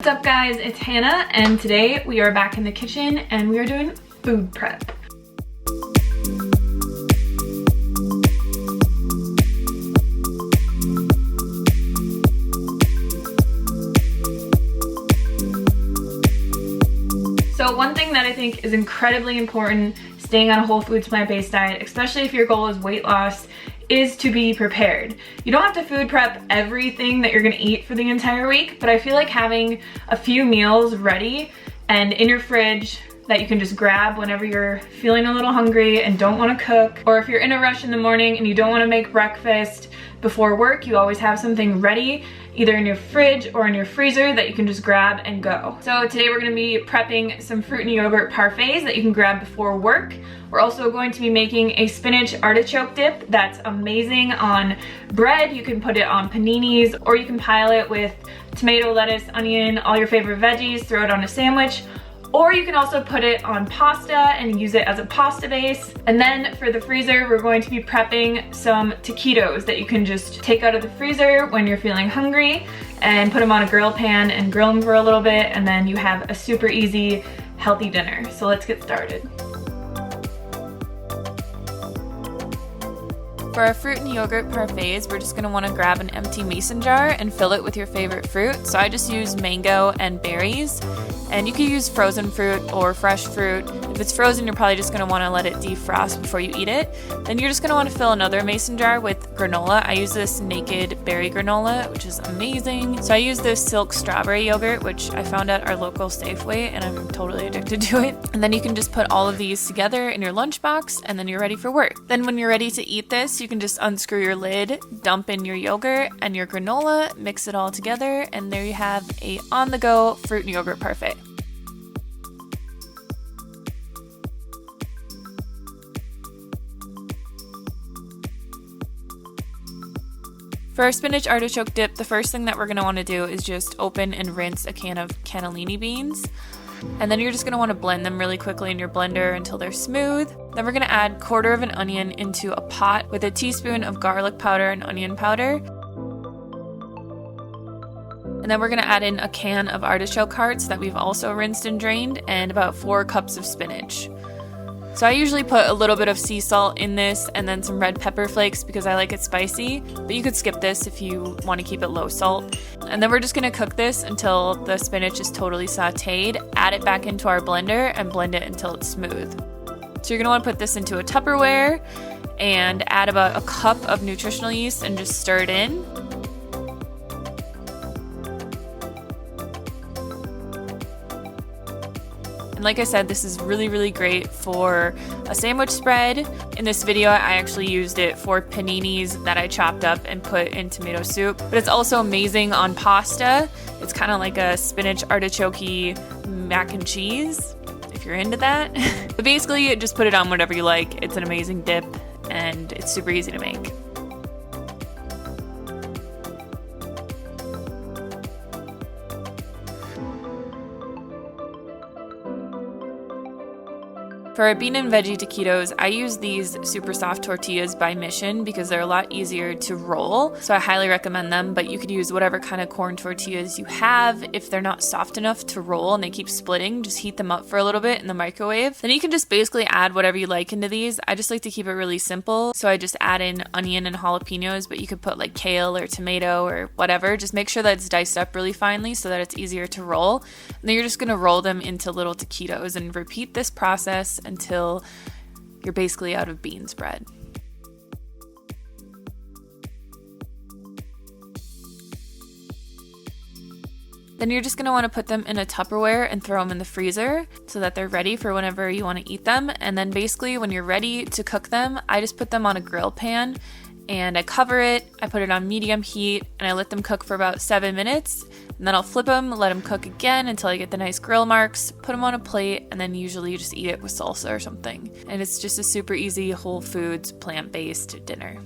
What's up guys, it's Hannah and today we are back in the kitchen and we are doing food prep. So one thing that I think is incredibly important staying on a whole foods plant-based diet, especially if your goal is weight loss, is to be prepared. You don't have to food prep everything that you're gonna eat for the entire week, but I feel like having a few meals ready and in your fridge that you can just grab whenever you're feeling a little hungry and don't wanna cook, or if you're in a rush in the morning and you don't wanna make breakfast before work, you always have something ready, either in your fridge or in your freezer that you can just grab and go. So today we're gonna be prepping some fruit and yogurt parfaits that you can grab before work. We're also going to be making a spinach artichoke dip that's amazing on bread. You can put it on paninis, or you can pile it with tomato, lettuce, onion, all your favorite veggies, throw it on a sandwich. Or you can also put it on pasta and use it as a pasta base. And then for the freezer, we're going to be prepping some taquitos that you can just take out of the freezer when you're feeling hungry and put them on a grill pan and grill them for a little bit, and then you have a super easy, healthy dinner. So let's get started. For our fruit and yogurt parfaits, we're just going to want to grab an empty mason jar and fill it with your favorite fruit. So I just use mango and berries, and you can use frozen fruit or fresh fruit. If it's frozen, you're probably just going to want to let it defrost before you eat it. Then you're just going to want to fill another mason jar with granola. I use this naked berry granola, which is amazing. So I use this silk strawberry yogurt, which I found at our local Safeway, and I'm totally addicted to it. And then you can just put all of these together in your lunchbox, and then you're ready for work. Then when you're ready to eat this, you can just unscrew your lid, dump in your yogurt and your granola, mix it all together, and there you have a on-the-go fruit and yogurt parfait. For our spinach artichoke dip, the first thing that we're going to want to do is just open and rinse a can of cannellini beans. And then you're just going to want to blend them really quickly in your blender until they're smooth. Then we're going to add 1/4 of an onion into a pot with a teaspoon of garlic powder and onion powder. And then we're going to add in a can of artichoke hearts that we've also rinsed and drained, and about 4 cups of spinach. So I usually put a little bit of sea salt in this and then some red pepper flakes because I like it spicy, but you could skip this if you want to keep it low salt. And then we're just going to cook this until the spinach is totally sauteed, add it back into our blender and blend it until it's smooth. So you're going to want to put this into a Tupperware and add about 1 cup of nutritional yeast and just stir it in. And like I said, this is really, really great for a sandwich spread. In this video, I actually used it for paninis that I chopped up and put in tomato soup. But it's also amazing on pasta. It's kind of like a spinach artichoke mac and cheese, if you're into that. But basically, just put it on whatever you like. It's an amazing dip, and it's super easy to make. For our bean and veggie taquitos, I use these super soft tortillas by Mission because they're a lot easier to roll. So I highly recommend them, but you could use whatever kind of corn tortillas you have. If they're not soft enough to roll and they keep splitting, just heat them up for a little bit in the microwave. Then you can just basically add whatever you like into these. I just like to keep it really simple. So I just add in onion and jalapenos, but you could put like kale or tomato or whatever. Just make sure that it's diced up really finely so that it's easier to roll. And then you're just gonna roll them into little taquitos and repeat this process until you're basically out of bean spread. Then you're just going to want to put them in a Tupperware and throw them in the freezer so that they're ready for whenever you want to eat them. And then basically when you're ready to cook them, I just put them on a grill pan and I cover it, I put it on medium heat, and I let them cook for about 7 minutes. And then I'll flip them, let them cook again until I get the nice grill marks, put them on a plate, and then usually you just eat it with salsa or something. And it's just a super easy whole foods, plant-based dinner.